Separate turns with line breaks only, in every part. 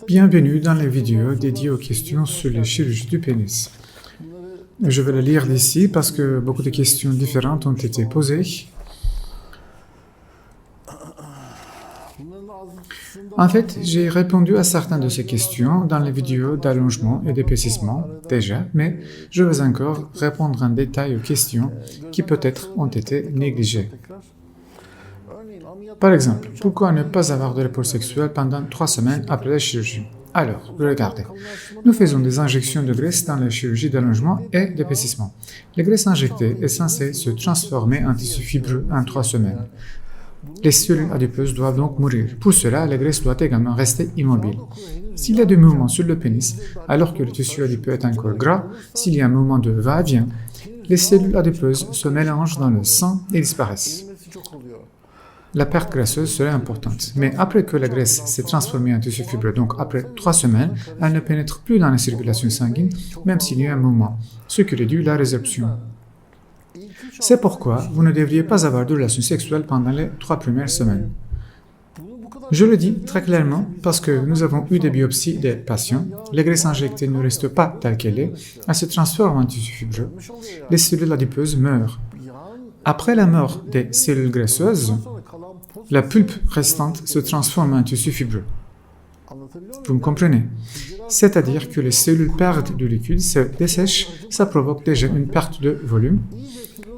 Bienvenue dans la vidéo dédiée aux questions sur les chirurgies du pénis. Je vais la lire d'ici parce que beaucoup de questions différentes ont été posées. En fait, j'ai répondu à certaines de ces questions dans les vidéos d'allongement et d'épaississement déjà, mais je vais encore répondre en détail aux questions qui peut-être ont été négligées. Par exemple, pourquoi ne pas avoir de rapport sexuel pendant 3 semaines après la chirurgie? Alors, regardez. Nous faisons des injections de graisse dans la chirurgie d'allongement et d'épaississement. La graisse injectée est censée se transformer en tissu fibreux en 3 semaines. Les cellules adipeuses doivent donc mourir. Pour cela, la graisse doit également rester immobile. S'il y a des mouvements sur le pénis, alors que le tissu adipeux est encore gras, s'il y a un mouvement de va-et-vient, les cellules adipeuses se mélangent dans le sang et disparaissent. La perte graisseuse serait importante. Mais après que la graisse s'est transformée en tissu fibreux, donc après 3 semaines, elle ne pénètre plus dans la circulation sanguine, même s'il y a un mouvement, ce qui réduit la résorption. C'est pourquoi vous ne devriez pas avoir de relations sexuelles pendant les 3 premières semaines. Je le dis très clairement parce que nous avons eu des biopsies des patients. La graisse injectée ne reste pas telle qu'elle est, elle se transforme en tissu fibreux. Les cellules adipeuses meurent. Après la mort des cellules graisseuses, la pulpe restante se transforme en tissu fibreux. Vous me comprenez? C'est-à-dire que les cellules perdent du liquide, se dessèchent, ça provoque déjà une perte de volume.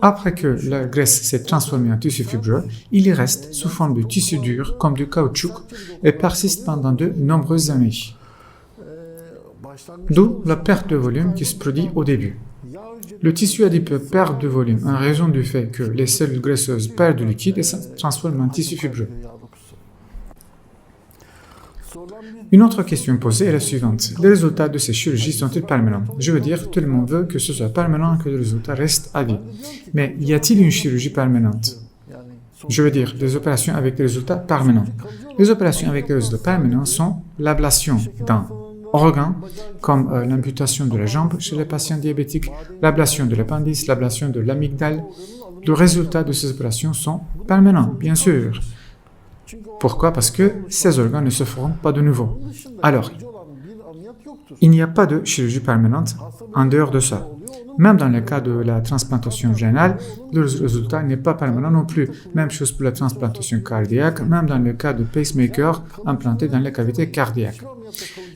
Après que la graisse s'est transformée en tissu fibreux, il y reste sous forme de tissu dur comme du caoutchouc et persiste pendant de nombreuses années. D'où la perte de volume qui se produit au début. Le tissu adipeux perd de volume en raison du fait que les cellules graisseuses perdent du liquide et se transforment en tissu fibreux. Une autre question posée est la suivante. Les résultats de ces chirurgies sont-ils permanents? Je veux dire, tout le monde veut que ce soit permanent, que le résultat reste à vie. Mais y a-t-il une chirurgie permanente? Je veux dire, des opérations avec des résultats permanents. Les opérations avec des résultats permanents sont l'ablation d'un organe, comme l'amputation de la jambe chez les patients diabétiques, l'ablation de l'appendice, l'ablation de l'amygdale. Les résultats de ces opérations sont permanents, bien sûr. Pourquoi? Parce que ces organes ne se forment pas de nouveau. Alors, il n'y a pas de chirurgie permanente en dehors de ça. Même dans le cas de la transplantation rénale, le résultat n'est pas permanent non plus. Même chose pour la transplantation cardiaque, même dans le cas de pacemaker implanté dans la cavité cardiaque.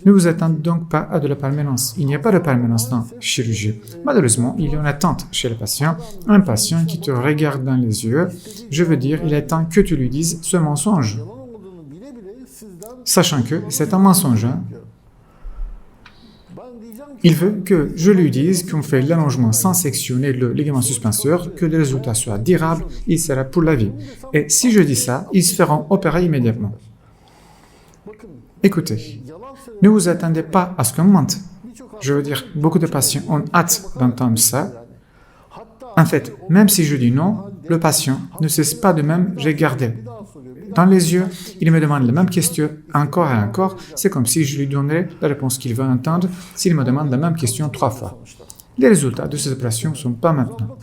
Ne vous attendez donc pas à de la permanence. Il n'y a pas de permanence dans la chirurgie. Malheureusement, il y a une attente chez le patient. Un patient qui te regarde dans les yeux, je veux dire, il attend que tu lui dises ce mensonge. Sachant que c'est un mensonge. Il veut que je lui dise qu'on fait l'allongement sans sectionner le ligament suspenseur, que le résultat soit durable, il sera pour la vie. Et si je dis ça, ils se feront opérer immédiatement. Écoutez, ne vous attendez pas à ce qu'on mente. Je veux dire, beaucoup de patients ont hâte d'entendre ça. En fait, même si je dis non, le patient ne cesse pas de même regarder dans les yeux, il me demande la même question encore et encore. C'est comme si je lui donnerais la réponse qu'il veut entendre s'il me demande la même question 3 fois. Les résultats de ces opérations ne sont pas maintenant.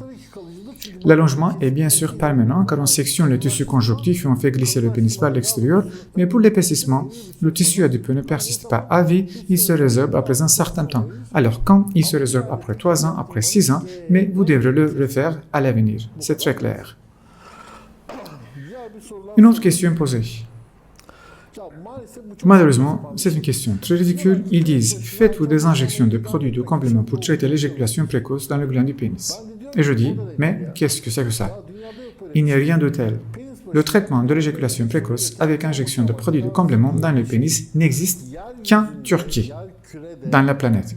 L'allongement est bien sûr permanent car on sectionne le tissu conjonctif et on fait glisser le pénis vers l'extérieur, mais pour l'épaississement, le tissu adipeux ne persiste pas à vie, il se résorbe après un certain temps. Alors quand il se résorbe après 3 ans, après 6 ans, mais vous devrez le refaire à l'avenir. C'est très clair. Une autre question posée. Malheureusement, c'est une question très ridicule. Ils disent « Faites-vous des injections de produits de complément pour traiter l'éjaculation précoce dans le gland du pénis ?» Et je dis « Mais qu'est-ce que c'est que ça ?» Il n'y a rien de tel. Le traitement de l'éjaculation précoce avec injection de produits de complément dans le pénis n'existe qu'en Turquie, dans la planète.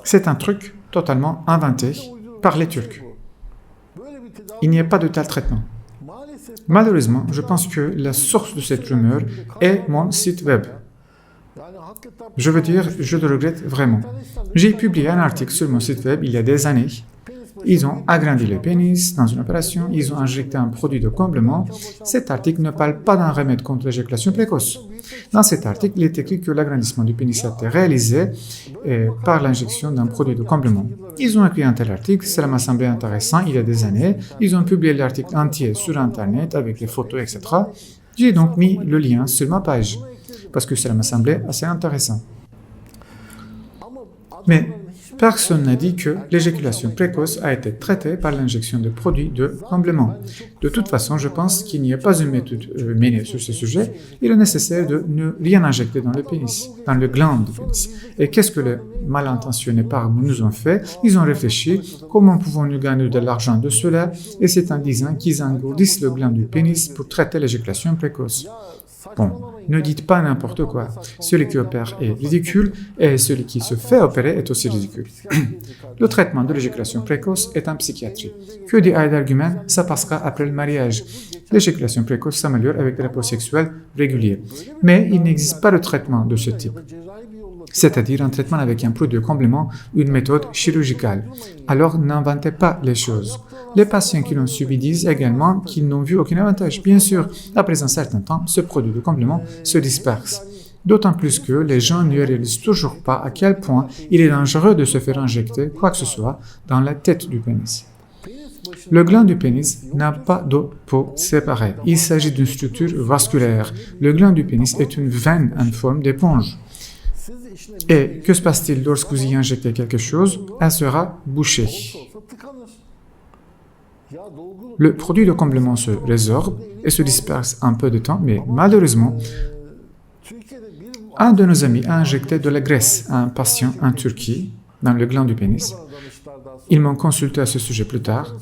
C'est un truc totalement inventé par les Turcs. Il n'y a pas de tel traitement. Malheureusement, je pense que la source de cette rumeur est mon site web. Je veux dire, je le regrette vraiment. J'ai publié un article sur mon site web il y a des années. Ils ont agrandi le pénis dans une opération, ils ont injecté un produit de complément. Cet article ne parle pas d'un remède contre l'éjaculation précoce. Dans cet article, il est écrit que l'agrandissement du pénis a été réalisé par l'injection d'un produit de complément. Ils ont écrit un tel article, cela m'a semblé intéressant il y a des années. Ils ont publié l'article entier sur Internet avec les photos, etc. J'ai donc mis le lien sur ma page. parce que cela m'a semblé assez intéressant. Mais personne n'a dit que l'éjaculation précoce a été traitée par l'injection de produits de complément. De toute façon, je pense qu'il n'y a pas une méthode menée sur ce sujet. Il est nécessaire de ne rien injecter dans le pénis, dans le gland du pénis. Et qu'est-ce que les mal intentionnés parmi nous ont fait? Ils ont réfléchi comment pouvons-nous gagner de l'argent de cela, et c'est en disant qu'ils engourdissent le gland du pénis pour traiter l'éjaculation précoce. Bon, ne dites pas n'importe quoi. Celui qui opère est ridicule et celui qui se fait opérer est aussi ridicule. Le traitement de l'éjaculation précoce est en psychiatrie. Que dit d'argument? Ça passera après le mariage. L'éjaculation précoce s'améliore avec des rapports sexuels réguliers. Mais il n'existe pas de traitement de ce type. C'est-à-dire un traitement avec un produit de complément ou une méthode chirurgicale. Alors n'inventez pas les choses. Les patients qui l'ont subi disent également qu'ils n'ont vu aucun avantage. Bien sûr, après un certain temps, ce produit de complément se disperse. D'autant plus que les gens ne réalisent toujours pas à quel point il est dangereux de se faire injecter quoi que ce soit dans la tête du pénis. Le gland du pénis n'a pas de peau séparée. Il s'agit d'une structure vasculaire. Le gland du pénis est une veine en forme d'éponge. Et que se passe-t-il lorsque vous y injectez quelque chose? Elle sera bouchée. Le produit de complément se résorbe et se disperse un peu de temps, mais malheureusement, un de nos amis a injecté de la graisse à un patient en Turquie, dans le gland du pénis. Ils m'ont consulté à ce sujet plus tard.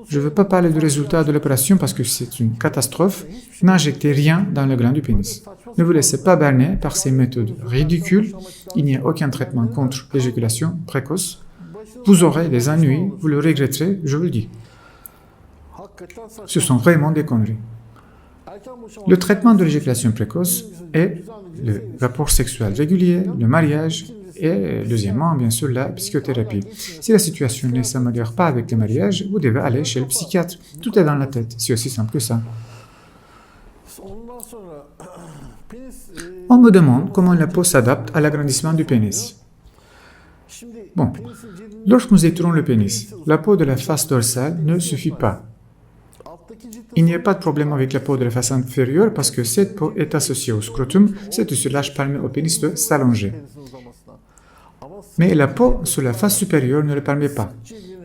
Je ne veux pas parler du résultat de l'opération parce que c'est une catastrophe. N'injectez rien dans le gland du pénis. Ne vous laissez pas berner par ces méthodes ridicules. Il n'y a aucun traitement contre l'éjaculation précoce. Vous aurez des ennuis, vous le regretterez, je vous le dis. Ce sont vraiment des conneries. Le traitement de l'éjaculation précoce est le rapport sexuel régulier, le mariage et, deuxièmement, bien sûr, la psychothérapie. Si la situation ne s'améliore pas avec le mariage, vous devez aller chez le psychiatre. Tout est dans la tête. C'est aussi simple que ça. On me demande comment la peau s'adapte à l'agrandissement du pénis. Bon, lorsque nous étirons le pénis, la peau de la face dorsale ne suffit pas. Il n'y a pas de problème avec la peau de la face inférieure parce que cette peau est associée au scrotum, ce tissu-lâche permet au pénis de s'allonger. Mais la peau sur la face supérieure ne le permet pas.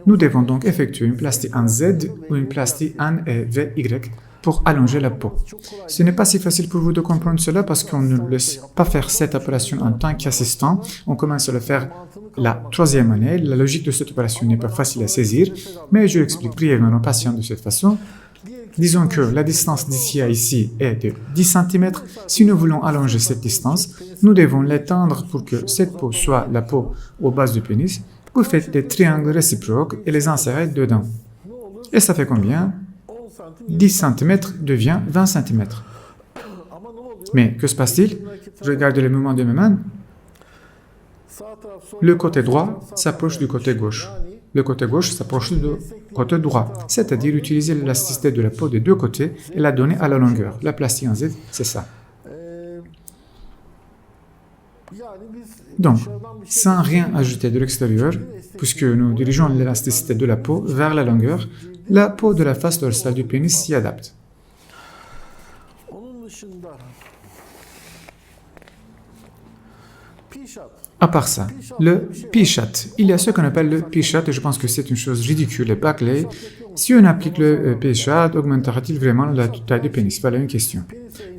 Nous devons donc effectuer une plastie en Z ou une plastie en VY pour allonger la peau. Ce n'est pas si facile pour vous de comprendre cela parce qu'on ne laisse pas faire cette opération en tant qu'assistant. On commence à le faire la 3e année. La logique de cette opération n'est pas facile à saisir, mais je l'explique brièvement aux patients de cette façon. Disons que la distance d'ici à ici est de 10 cm. Si nous voulons allonger cette distance, nous devons l'étendre pour que cette peau soit la peau aux bases du pénis. Vous faites des triangles réciproques et les insérez dedans. Et ça fait combien? 10 cm devient 20 cm. Mais que se passe-t-il? Regardez le mouvement de mes mains. Le côté droit s'approche du côté gauche. Le côté gauche s'approche du côté droit, c'est-à-dire utiliser l'élasticité de la peau des deux côtés et la donner à la longueur. La plastie en Z, c'est ça. Donc, sans rien ajouter de l'extérieur, puisque nous dirigeons l'élasticité de la peau vers la longueur, la peau de la face dorsale du pénis s'y adapte. À part ça, le P-shot. Il y a ce qu'on appelle le P-shot et je pense que c'est une chose ridicule et bâclée. Si on applique le P-shot, augmentera-t-il vraiment la taille du pénis? Voilà une question.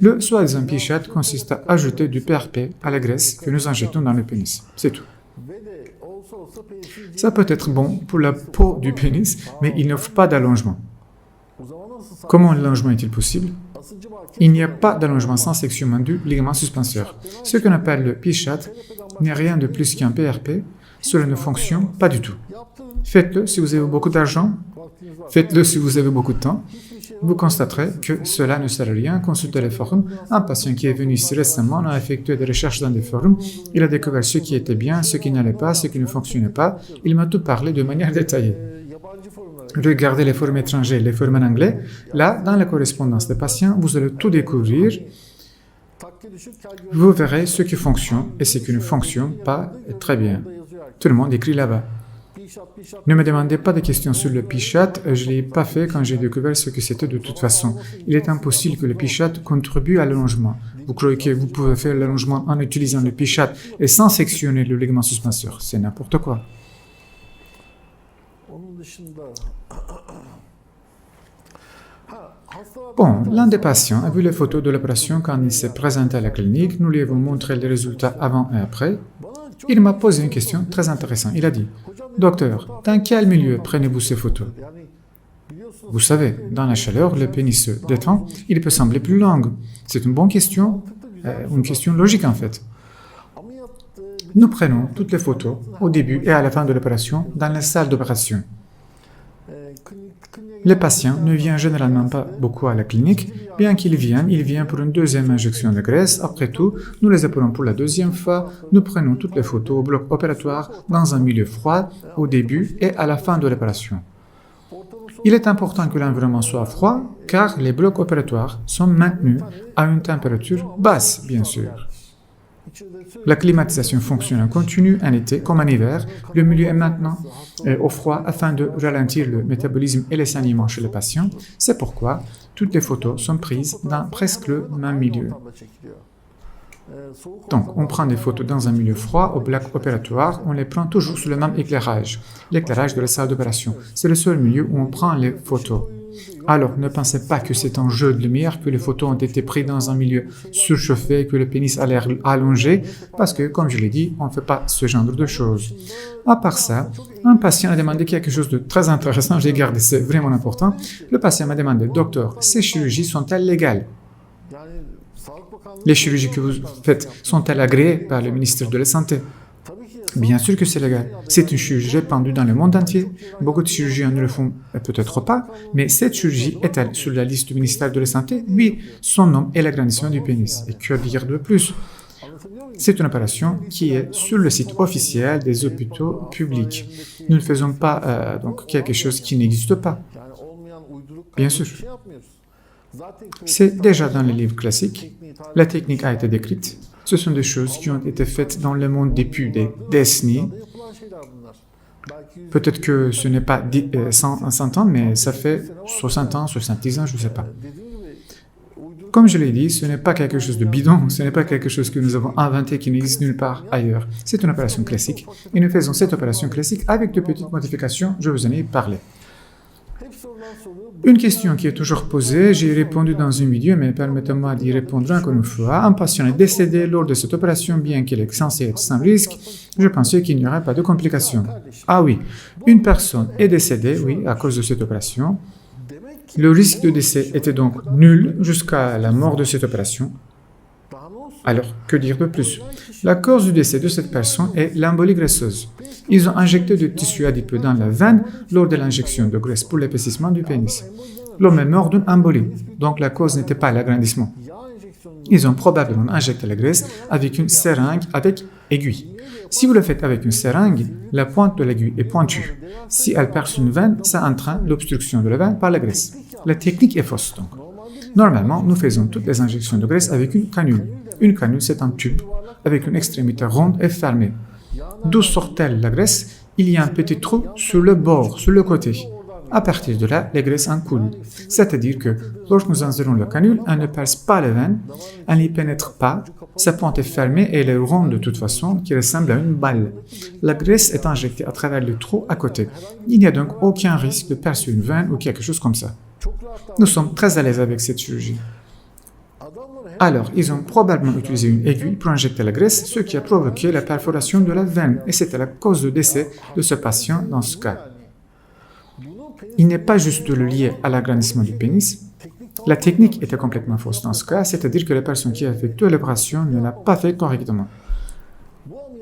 Le soi-disant P-shot consiste à ajouter du PRP à la graisse que nous injectons dans le pénis. C'est tout. Ça peut être bon pour la peau du pénis, mais il n'offre pas d'allongement. Comment l'allongement est-il possible? Il n'y a pas d'allongement sans section du ligament suspenseur. Ce qu'on appelle le P-shot n'est rien de plus qu'un PRP. Cela ne fonctionne pas du tout. Faites-le si vous avez beaucoup d'argent. Faites-le si vous avez beaucoup de temps. Vous constaterez que cela ne sert à rien. Consultez les forums. Un patient qui est venu ici récemment a effectué des recherches dans des forums. Il a découvert ce qui était bien, ce qui n'allait pas, ce qui ne fonctionnait pas. Il m'a tout parlé de manière détaillée. Regardez les forums étrangers, les forums en anglais. Là, dans la correspondance des patients, vous allez tout découvrir. Vous verrez ce qui fonctionne et ce qui ne fonctionne pas très bien. Tout le monde écrit là-bas. Ne me demandez pas de questions sur le pichat, je ne l'ai pas fait quand j'ai découvert ce que c'était de toute façon. Il est impossible que le pichat contribue à l'allongement. Vous croyez que vous pouvez faire l'allongement en utilisant le pichat et sans sectionner le ligament suspenseur? C'est n'importe quoi. Bon, l'un des patients a vu les photos de l'opération quand il s'est présenté à la clinique. Nous lui avons montré les résultats avant et après. Il m'a posé une question très intéressante. Il a dit, « Docteur, dans quel milieu prenez-vous ces photos ?» Vous savez, dans la chaleur, le pénis se détend, il peut sembler plus long. C'est une bonne question, une question logique en fait. Nous prenons toutes les photos au début et à la fin de l'opération dans la salle d'opération. Les patients ne viennent généralement pas beaucoup à la clinique. Bien qu'ils viennent, ils viennent pour une deuxième injection de graisse. Après tout, nous les appelons pour la deuxième fois. Nous prenons toutes les photos au bloc opératoire dans un milieu froid au début et à la fin de l'opération. Il est important que l'environnement soit froid car les blocs opératoires sont maintenus à une température basse, bien sûr. La climatisation fonctionne en continu en été comme en hiver. Le milieu est maintenant au froid afin de ralentir le métabolisme et les saignements chez les patients. C'est pourquoi toutes les photos sont prises dans presque le même milieu. Donc, on prend des photos dans un milieu froid au bloc opératoire, on les prend toujours sous le même éclairage, l'éclairage de la salle d'opération. C'est le seul milieu où on prend les photos. Alors, ne pensez pas que c'est un jeu de lumière, que les photos ont été prises dans un milieu surchauffé, que le pénis a l'air allongé, parce que, comme je l'ai dit, on ne fait pas ce genre de choses. À part ça, un patient a demandé quelque chose de très intéressant, j'ai gardé, c'est vraiment important. Le patient m'a demandé, « Docteur, ces chirurgies sont-elles légales ?» Les chirurgies que vous faites sont-elles agréées par le ministère de la Santé? Bien sûr que c'est légal. C'est une chirurgie répandue dans le monde entier. Beaucoup de chirurgiens ne le font peut-être pas, mais cette chirurgie est-elle sur la liste du ministère de la Santé? Oui, son nom est l'agrandissement du pénis. Et que dire de plus? C'est une opération qui est sur le site officiel des hôpitaux publics. Nous ne faisons pas donc quelque chose qui n'existe pas. Bien sûr. C'est déjà dans les livres classiques. La technique a été décrite. Ce sont des choses qui ont été faites dans le monde depuis des décennies. Peut-être que ce n'est pas 100 ans, mais ça fait 60 ans, 70 ans, je ne sais pas. Comme je l'ai dit, ce n'est pas quelque chose de bidon, ce n'est pas quelque chose que nous avons inventé qui n'existe nulle part ailleurs. C'est une opération classique. Et nous faisons cette opération classique avec de petites modifications, je vous en ai parlé. Une question qui est toujours posée, j'ai répondu dans une vidéo, mais permettez-moi d'y répondre encore une fois. Un patient est décédé lors de cette opération, bien qu'il est censé être sans risque. Je pensais qu'il n'y aurait pas de complications. Ah oui, une personne est décédée, oui, à cause de cette opération. Le risque de décès était donc nul jusqu'à la mort de cette opération. Alors, que dire de plus? La cause du décès de cette personne est l'embolie graisseuse. Ils ont injecté du tissu adipeux dans la veine lors de l'injection de graisse pour l'épaississement du pénis. L'homme est mort d'une embolie, donc la cause n'était pas l'agrandissement. Ils ont probablement injecté la graisse avec une seringue avec aiguille. Si vous le faites avec une seringue, la pointe de l'aiguille est pointue. Si elle perce une veine, ça entraîne l'obstruction de la veine par la graisse. La technique est fausse donc. Normalement, nous faisons toutes les injections de graisse avec une canule. Une canule, c'est un tube avec une extrémité ronde et fermée. D'où sort-elle la graisse? Il y a un petit trou sur le bord, sur le côté. À partir de là, la graisse en coule. C'est-à-dire que lorsque nous insérons la canule, elle ne perce pas les veines, elle n'y pénètre pas, sa pointe est fermée et elle est ronde de toute façon, qui ressemble à une balle. La graisse est injectée à travers le trou à côté. Il n'y a donc aucun risque de percer une veine ou quelque chose comme ça. Nous sommes très à l'aise avec cette chirurgie. Alors, ils ont probablement utilisé une aiguille pour injecter la graisse, ce qui a provoqué la perforation de la veine, et c'était la cause de décès de ce patient dans ce cas. Il n'est pas juste lié à l'agrandissement du pénis. La technique était complètement fausse dans ce cas, c'est-à-dire que la personne qui a effectué l'opération ne l'a pas fait correctement.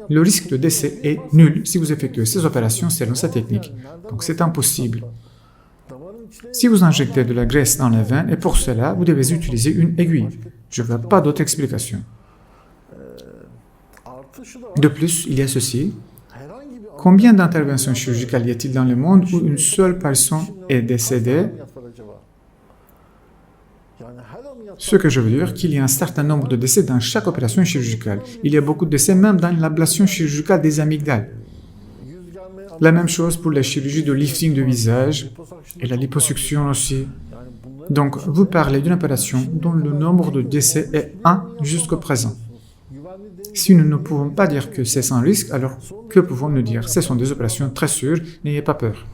Le risque de décès est nul si vous effectuez ces opérations selon sa technique, donc c'est impossible. Si vous injectez de la graisse dans la veine, et pour cela, vous devez utiliser une aiguille. Je ne veux pas d'autre explication. De plus, il y a ceci. Combien d'interventions chirurgicales y a-t-il dans le monde où une seule personne est décédée? Ce que je veux dire, qu'il y a un certain nombre de décès dans chaque opération chirurgicale. Il y a beaucoup de décès même dans l'ablation chirurgicale des amygdales. La même chose pour la chirurgie de lifting de visage et la liposuction aussi. Donc, vous parlez d'une opération dont le nombre de décès est 1 jusqu'au présent. Si nous ne pouvons pas dire que c'est sans risque, alors que pouvons-nous dire? Ce sont des opérations très sûres, n'ayez pas peur.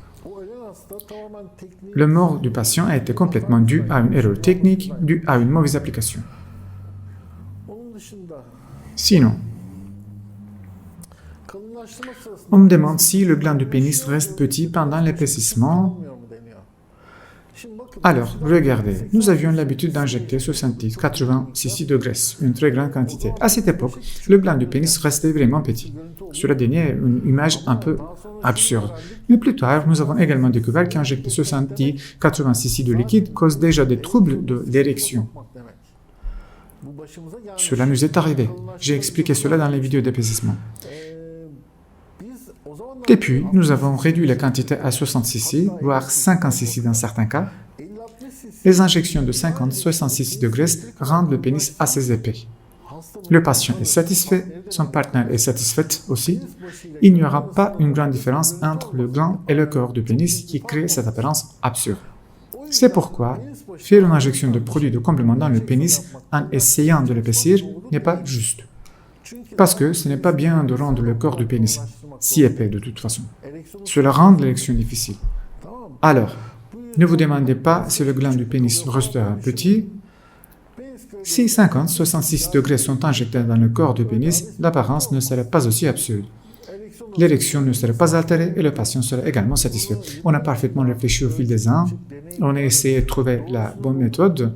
Le mort du patient a été complètement dû à une erreur technique, due à une mauvaise application. Sinon, on me demande si le gland du pénis reste petit pendant l'épaississement. Alors, regardez, nous avions l'habitude d'injecter 70-80 cc de graisse, une très grande quantité. À cette époque, le gland du pénis restait vraiment petit. Cela donnait une image un peu absurde. Mais plus tard, nous avons également découvert qu'injecter 70-80 cc de liquide cause déjà des troubles d'érection. Cela nous est arrivé. J'ai expliqué cela dans les vidéos d'épaississement. Depuis, nous avons réduit la quantité à 60 cc, voire 50 cc dans certains cas. Les injections de 50-60 cc de graisse rendent le pénis assez épais. Le patient est satisfait, son partenaire est satisfait aussi. Il n'y aura pas une grande différence entre le gland et le corps du pénis qui crée cette apparence absurde. C'est pourquoi faire une injection de produits de complément dans le pénis en essayant de l'épaissir n'est pas juste. Parce que ce n'est pas bien de rendre le corps du pénis si épais de toute façon. Cela rend l'érection difficile. Alors, ne vous demandez pas si le gland du pénis restera petit. Si 50-66 degrés sont injectés dans le corps du pénis, l'apparence ne serait pas aussi absurde. L'érection ne serait pas altérée et le patient serait également satisfait. On a parfaitement réfléchi au fil des ans. On a essayé de trouver la bonne méthode.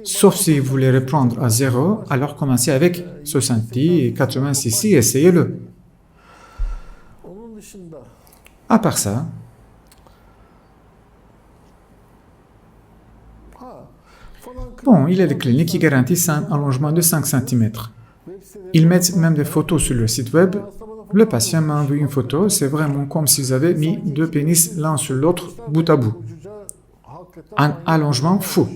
Sauf si vous voulez reprendre à 0, alors commencez avec 70 et 80 cc et essayez-le. À part ça, il y a des cliniques qui garantissent un allongement de 5 cm. Ils mettent même des photos sur le site web. Le patient m'a envoyé une photo, c'est vraiment comme s'ils avaient mis deux pénis l'un sur l'autre, bout à bout. Un allongement fou.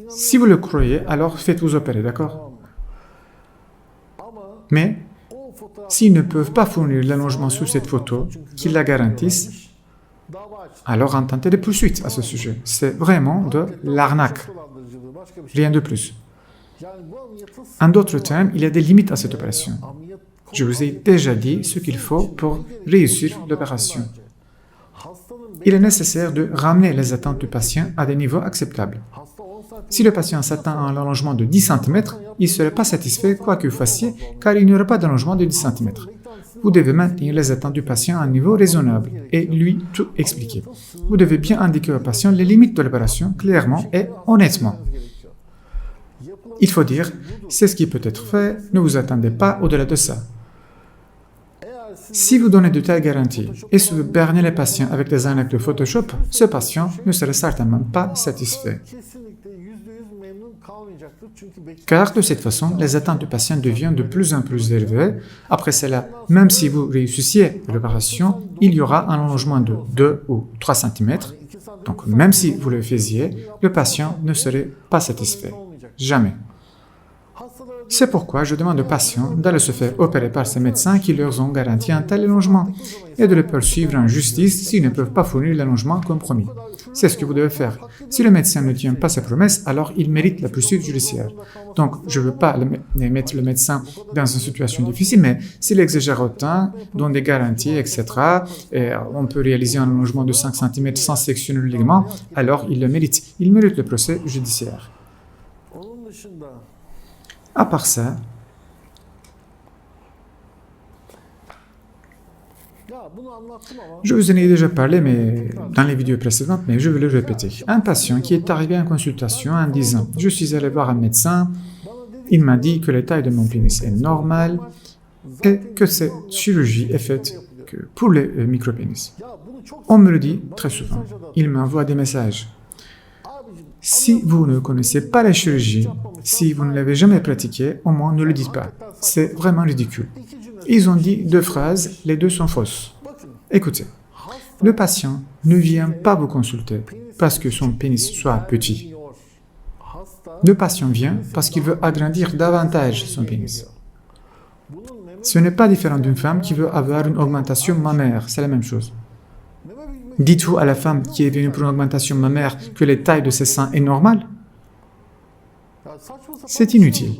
Si vous le croyez, alors faites-vous opérer, d'accord? Mais, s'ils ne peuvent pas fournir l'allongement sous cette photo, qu'ils la garantissent, alors intentez des poursuites à ce sujet. C'est vraiment de l'arnaque. Rien de plus. En d'autres termes, il y a des limites à cette opération. Je vous ai déjà dit ce qu'il faut pour réussir l'opération. Il est nécessaire de ramener les attentes du patient à des niveaux acceptables. Si le patient s'attend à un allongement de 10 cm, il ne serait pas satisfait quoi que vous fassiez, car il n'y aura pas d'allongement de 10 cm. Vous devez maintenir les attentes du patient à un niveau raisonnable et lui tout expliquer. Vous devez bien indiquer au patient les limites de l'opération clairement et honnêtement. Il faut dire, c'est ce qui peut être fait, ne vous attendez pas au-delà de ça. Si vous donnez de telles garanties et si vous bernez les patients avec des arnaques de Photoshop, ce patient ne serait certainement pas satisfait. Car de cette façon, les attentes du patient deviennent de plus en plus élevées. Après cela, même si vous réussissiez l'opération, il y aura un allongement de 2 ou 3 cm. Donc même si vous le faisiez, le patient ne serait pas satisfait. Jamais. C'est pourquoi je demande aux patients d'aller se faire opérer par ces médecins qui leur ont garanti un tel allongement et de les poursuivre en justice s'ils ne peuvent pas fournir l'allongement comme promis. C'est ce que vous devez faire. Si le médecin ne tient pas ses promesses, alors il mérite la poursuite judiciaire. Donc, je ne veux pas mettre le médecin dans une situation difficile, mais s'il exagère autant, donne des garanties, etc., et on peut réaliser un allongement de 5 cm sans sectionner le ligament, alors il le mérite. Il mérite le procès judiciaire. À part ça, je vous en ai déjà parlé dans les vidéos précédentes, mais je vais le répéter. Un patient qui est arrivé en consultation en disant « Je suis allé voir un médecin, il m'a dit que la taille de mon pénis est normale et que cette chirurgie est faite pour les micropénis. » On me le dit très souvent. Il m'envoie des messages. Si vous ne connaissez pas la chirurgie, si vous ne l'avez jamais pratiquée, au moins ne le dites pas. C'est vraiment ridicule. Ils ont dit 2 phrases, les 2 sont fausses. Écoutez, le patient ne vient pas vous consulter parce que son pénis soit petit. Le patient vient parce qu'il veut agrandir davantage son pénis. Ce n'est pas différent d'une femme qui veut avoir une augmentation mammaire, c'est la même chose. Dites-vous à la femme qui est venue pour une augmentation mammaire que la taille de ses seins est normale? C'est inutile.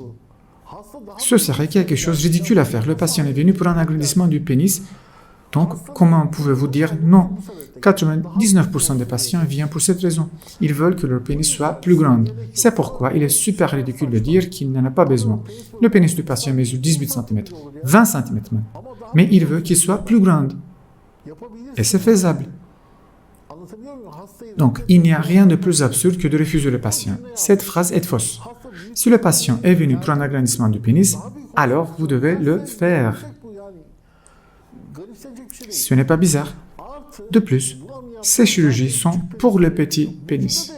Ce serait quelque chose de ridicule à faire. Le patient est venu pour un agrandissement du pénis, donc comment pouvez-vous dire non? 99% des patients viennent pour cette raison. Ils veulent que leur pénis soit plus grand. C'est pourquoi il est super ridicule de dire qu'il n'en a pas besoin. Le pénis du patient mesure 18 cm, 20 cm même. Mais il veut qu'il soit plus grand. Et c'est faisable. Donc, il n'y a rien de plus absurde que de refuser le patient. Cette phrase est fausse. Si le patient est venu pour un agrandissement du pénis, alors vous devez le faire. Ce n'est pas bizarre. De plus, ces chirurgies sont pour le petit pénis.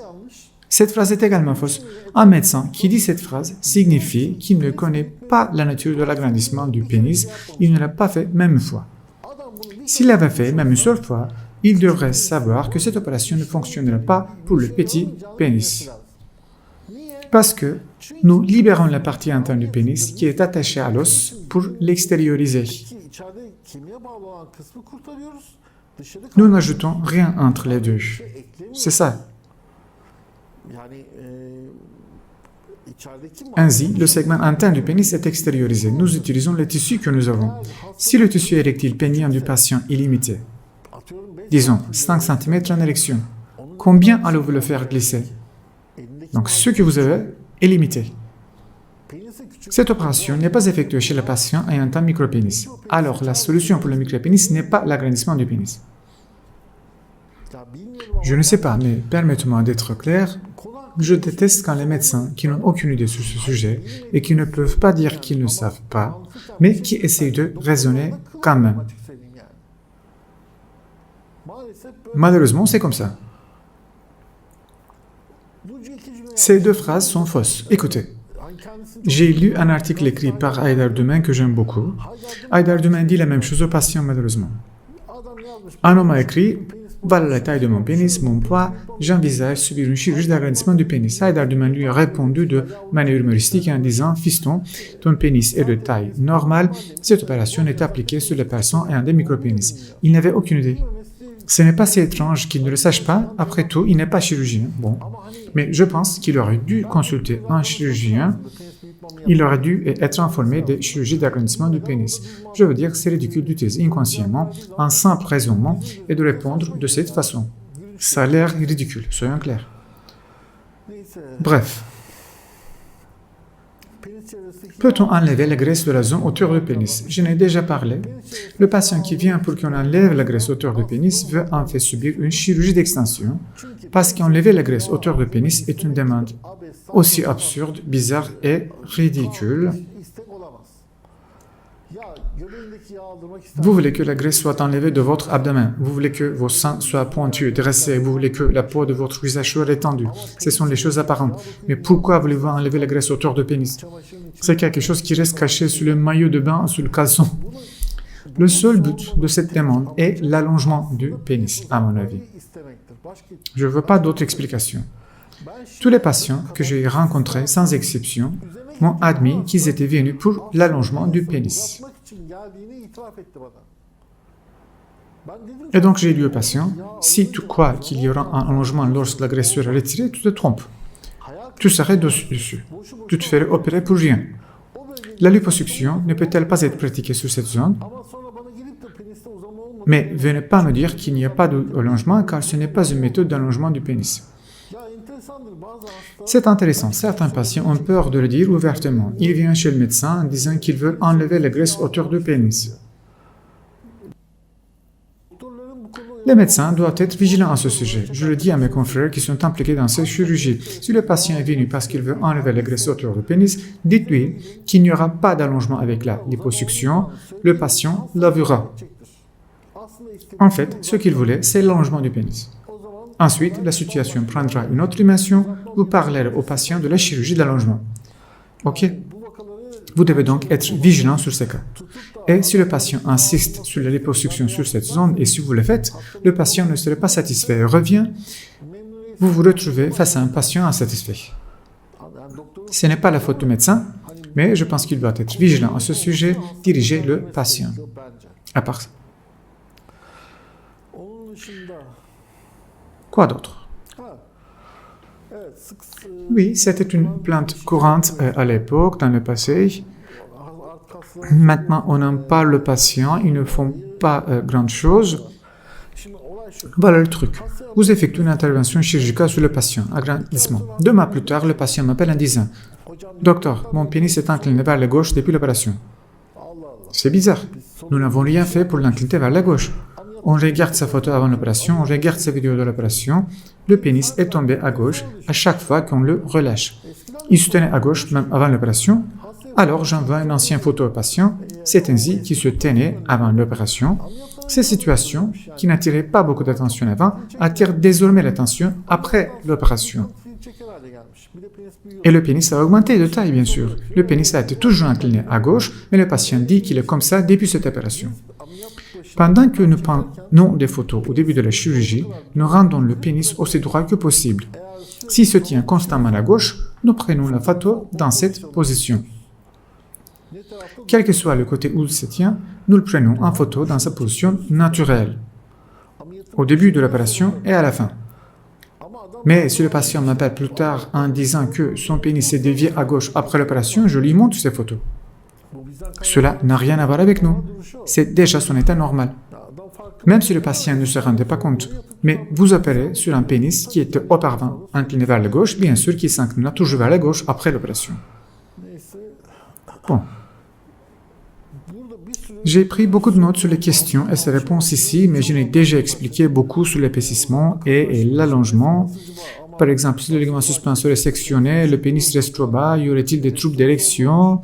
Cette phrase est également fausse. Un médecin qui dit cette phrase signifie qu'il ne connaît pas la nature de l'agrandissement du pénis, il ne l'a pas fait même une fois. S'il l'avait fait même une seule fois, il devrait savoir que cette opération ne fonctionnera pas pour le petit pénis. Parce que nous libérons la partie interne du pénis qui est attachée à l'os pour l'extérioriser. Nous n'ajoutons rien entre les deux. C'est ça. Ainsi, le segment interne du pénis est extériorisé. Nous utilisons le tissu que nous avons. Si le tissu érectile pénien du patient est limité, disons 5 cm en érection, combien allez-vous le faire glisser? Donc, ce que vous avez est limité. Cette opération n'est pas effectuée chez le patient ayant un micropénis. Alors, la solution pour le micropénis n'est pas l'agrandissement du pénis. Je ne sais pas, mais permettez-moi d'être clair. Je déteste quand les médecins qui n'ont aucune idée sur ce sujet et qui ne peuvent pas dire qu'ils ne savent pas, mais qui essayent de raisonner quand même. Malheureusement, c'est comme ça. Ces deux phrases sont fausses. Écoutez, j'ai lu un article écrit par Haydar Dümen que j'aime beaucoup. Haydar Dümen dit la même chose aux patients, malheureusement. Un homme a écrit « Voilà la taille de mon pénis, mon poids, j'envisage subir une chirurgie d'agrandissement du pénis. » Haydar Dümen lui a répondu de manière humoristique en disant « Fiston, ton pénis est de taille normale, cette opération est appliquée sur les personnes ayant des micropénis. » Il n'avait aucune idée. Ce n'est pas si étrange qu'il ne le sache pas, après tout, il n'est pas chirurgien. Bon. Mais je pense qu'il aurait dû consulter un chirurgien, il aurait dû être informé des chirurgies d'agrandissement du pénis. Je veux dire, c'est ridicule d'utiliser inconsciemment un simple raisonnement et de répondre de cette façon. Ça a l'air ridicule, soyons clairs. Bref. Peut-on enlever la graisse de la zone autour du pénis? Je n'ai déjà parlé. Le patient qui vient pour qu'on enlève la graisse autour du pénis veut en fait subir une chirurgie d'extension parce qu'enlever la graisse autour du pénis est une demande aussi absurde, bizarre et ridicule. Vous voulez que la graisse soit enlevée de votre abdomen, vous voulez que vos seins soient pointus, dressés, vous voulez que la peau de votre visage soit étendue. Ce sont les choses apparentes. Mais pourquoi voulez-vous enlever la graisse autour du pénis? C'est quelque chose qui reste caché sous le maillot de bain, sous le caleçon. Le seul but de cette demande est l'allongement du pénis, à mon avis. Je ne veux pas d'autres explications. Tous les patients que j'ai rencontrés, sans exception, m'ont admis qu'ils étaient venus pour l'allongement du pénis. Et donc j'ai dit au patient, si tu crois qu'il y aura un allongement lorsque la graisse sera retirée, tu te trompes. Tu serais dessus. Tu te ferais opérer pour rien. La liposuction ne peut-elle pas être pratiquée sur cette zone? Mais venez pas me dire qu'il n'y a pas d'allongement car ce n'est pas une méthode d'allongement du pénis. C'est intéressant. Certains patients ont peur de le dire ouvertement. Ils viennent chez le médecin en disant qu'ils veulent enlever la graisse autour du pénis. Les médecins doivent être vigilants à ce sujet. Je le dis à mes confrères qui sont impliqués dans ces chirurgies. Si le patient est venu parce qu'il veut enlever la graisse autour du pénis, dites-lui qu'il n'y aura pas d'allongement avec la liposuction. Le patient l'avouera. En fait, ce qu'il voulait, c'est l'allongement du pénis. Ensuite, la situation prendra une autre dimension. Vous parlerez au patient de la chirurgie d'allongement. OK? Vous devez donc être vigilant sur ces cas. Et si le patient insiste sur la liposuction sur cette zone, et si vous le faites, le patient ne serait pas satisfait et revient, vous vous retrouvez face à un patient insatisfait. Ce n'est pas la faute du médecin, Mais je pense qu'il doit être vigilant à ce sujet, diriger le patient. À part ça. Quoi d'autre? Oui, c'était une plainte courante à l'époque, dans le passé. Maintenant, on n'aime pas le patient, ils ne font pas grand-chose. Voilà le truc. Vous effectuez une intervention chirurgicale sur le patient, agrandissement. 2 mois plus tard, le patient m'appelle en disant « Docteur, mon pénis est incliné vers la gauche depuis l'opération. » C'est bizarre. Nous n'avons rien fait pour l'incliner vers la gauche. On regarde sa photo avant l'opération, on regarde sa vidéo de l'opération. Le pénis est tombé à gauche à chaque fois qu'on le relâche. Il se tenait à gauche même avant l'opération. Alors j'envoie une ancienne photo au patient. C'est ainsi qu'il se tenait avant l'opération. Ces situations, qui n'attiraient pas beaucoup d'attention avant, attirent désormais l'attention après l'opération. Et le pénis a augmenté de taille, bien sûr. Le pénis a été toujours incliné à gauche, mais le patient dit qu'il est comme ça depuis cette opération. Pendant que nous prenons des photos au début de la chirurgie, nous rendons le pénis aussi droit que possible. S'il se tient constamment à gauche, nous prenons la photo dans cette position. Quel que soit le côté où il se tient, nous le prenons en photo dans sa position naturelle, au début de l'opération et à la fin. Mais si le patient m'appelle plus tard en disant que son pénis est dévié à gauche après l'opération, je lui montre ces photos. Cela n'a rien à voir avec nous. C'est déjà son état normal. Même si le patient ne se rendait pas compte. Mais vous opérez sur un pénis qui était auparavant incliné vers la gauche, bien sûr qu'il s'inclina toujours vers la gauche après l'opération. Bon. J'ai pris beaucoup de notes sur les questions et ces réponses ici, mais je n'ai déjà expliqué beaucoup sur l'épaississement et l'allongement. Par exemple, si le ligament suspenseur est sectionné, le pénis reste trop bas, y aurait-il des troubles d'érection?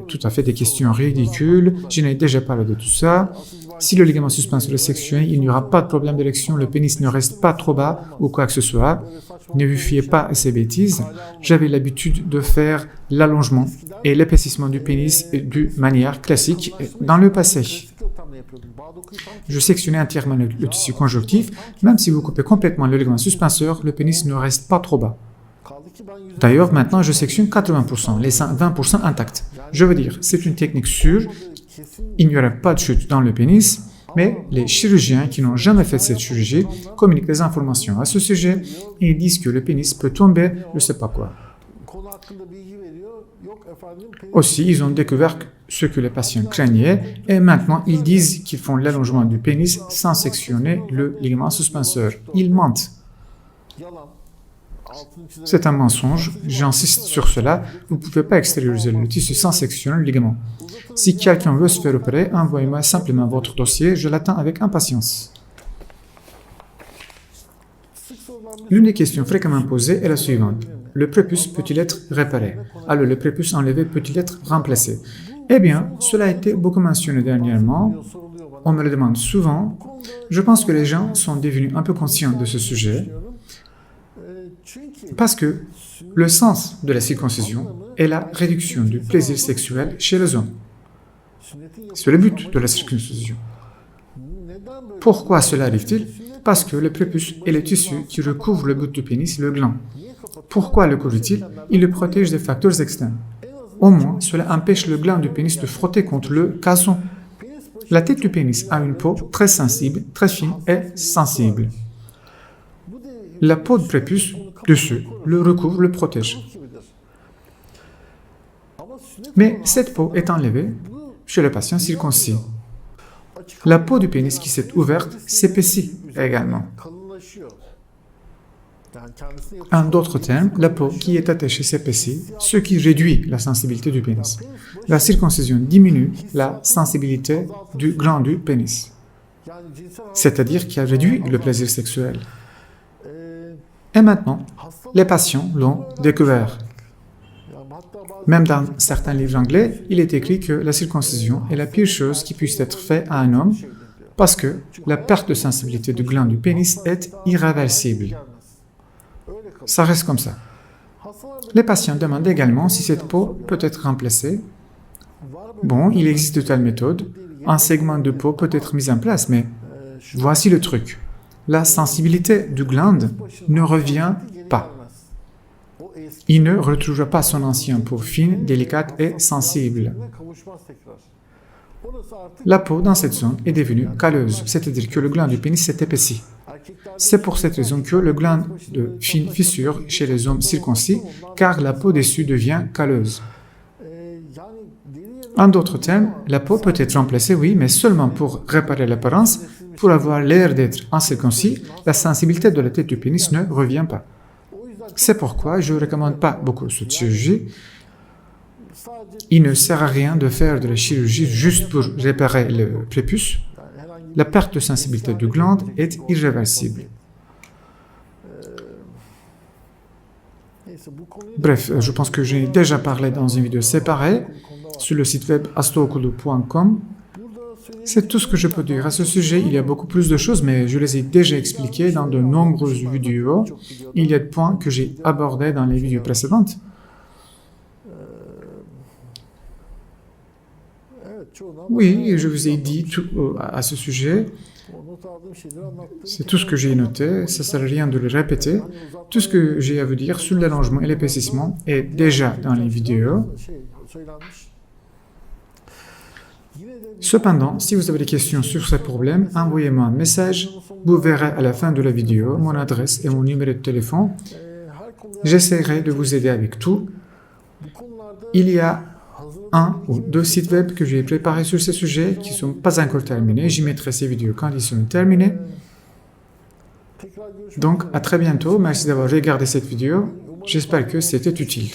Tout à fait des questions ridicules. Je n'ai déjà parlé de tout ça. Si le ligament suspenseur est sectionné, il n'y aura pas de problème d'érection, le pénis ne reste pas trop bas ou quoi que ce soit. Ne vous fiez pas à ces bêtises. J'avais l'habitude de faire l'allongement et l'épaississement du pénis d'une manière classique dans le passé. Je sectionnais entièrement le tissu conjonctif. Même si vous coupez complètement le ligament suspenseur, le pénis ne reste pas trop bas. D'ailleurs, maintenant, je sectionne 80%, laissant 20% intacts. Je veux dire, c'est une technique sûre, il n'y aura pas de chute dans le pénis, mais les chirurgiens qui n'ont jamais fait cette chirurgie communiquent des informations à ce sujet et ils disent que le pénis peut tomber, je ne sais pas quoi. Aussi, ils ont découvert ce que les patients craignaient et maintenant ils disent qu'ils font l'allongement du pénis sans sectionner le ligament suspenseur. Ils mentent. C'est un mensonge, j'insiste sur cela, vous ne pouvez pas extérioriser le tissu sans sectionner le ligament. Si quelqu'un veut se faire opérer, envoyez-moi simplement votre dossier, je l'attends avec impatience. L'une des questions fréquemment posées est la suivante. Le prépuce peut-il être réparé? Alors le prépuce enlevé peut-il être remplacé? Eh bien, cela a été beaucoup mentionné dernièrement, on me le demande souvent. Je pense que les gens sont devenus un peu conscients de ce sujet. Parce que le sens de la circoncision est la réduction du plaisir sexuel chez les hommes. C'est le but de la circoncision. Pourquoi cela arrive-t-il? Parce que le prépuce est le tissu qui recouvre le bout du pénis, le gland. Pourquoi le couvre-t-il? Il le protège des facteurs externes. Au moins, cela empêche le gland du pénis de frotter contre le cason. La tête du pénis a une peau très sensible, très fine et sensible. La peau de prépuce dessus le recouvre, le protège. Mais cette peau est enlevée chez le patient circoncis. La peau du pénis qui s'est ouverte s'épaissit également. En d'autres termes, la peau qui est attachée s'épaissit, ce qui réduit la sensibilité du pénis. La circoncision diminue la sensibilité du gland du pénis, c'est-à-dire qu'elle réduit le plaisir sexuel. Et maintenant, les patients l'ont découvert. Même dans certains livres anglais, il est écrit que la circoncision est la pire chose qui puisse être faite à un homme parce que la perte de sensibilité du gland du pénis est irréversible. Ça reste comme ça. Les patients demandent également si cette peau peut être remplacée. Bon, il existe de telles méthodes. Un segment de peau peut être mis en place, mais voici le truc. La sensibilité du glande ne revient pas. il ne retrouvera pas son ancienne peau fine, délicate et sensible. La peau dans cette zone est devenue calleuse, c'est-à-dire que le gland du pénis s'est épaissi. C'est pour cette raison que le gland de fissure chez les hommes circoncis, car la peau dessus devient calleuse. En d'autres termes, la peau peut être remplacée, oui, mais seulement pour réparer l'apparence, pour avoir l'air d'être incirconcis, la sensibilité de la tête du pénis ne revient pas. C'est pourquoi je ne recommande pas beaucoup cette chirurgie. Il ne sert à rien de faire de la chirurgie juste pour réparer le prépuce. La perte de sensibilité du gland est irréversible. Bref, je pense que j'ai déjà parlé dans une vidéo séparée sur le site web astrookulu.com. C'est tout ce que je peux dire à ce sujet. Il y a beaucoup plus de choses, mais je les ai déjà expliquées dans de nombreuses vidéos. Il y a des points que j'ai abordés dans les vidéos précédentes. Oui, je vous ai dit tout à ce sujet. C'est tout ce que j'ai noté, ça ne sert à rien de le répéter. Tout ce que j'ai à vous dire sur l'allongement et l'épaississement est déjà dans les vidéos. Cependant, si vous avez des questions sur ces problèmes, envoyez-moi un message. Vous verrez à la fin de la vidéo mon adresse et mon numéro de téléphone. J'essaierai de vous aider avec tout. Il y a un ou deux sites web que j'ai préparés sur ce sujet qui ne sont pas encore terminés. J'y mettrai ces vidéos quand ils seront terminés. Donc, à très bientôt. Merci d'avoir regardé cette vidéo. J'espère que c'était utile.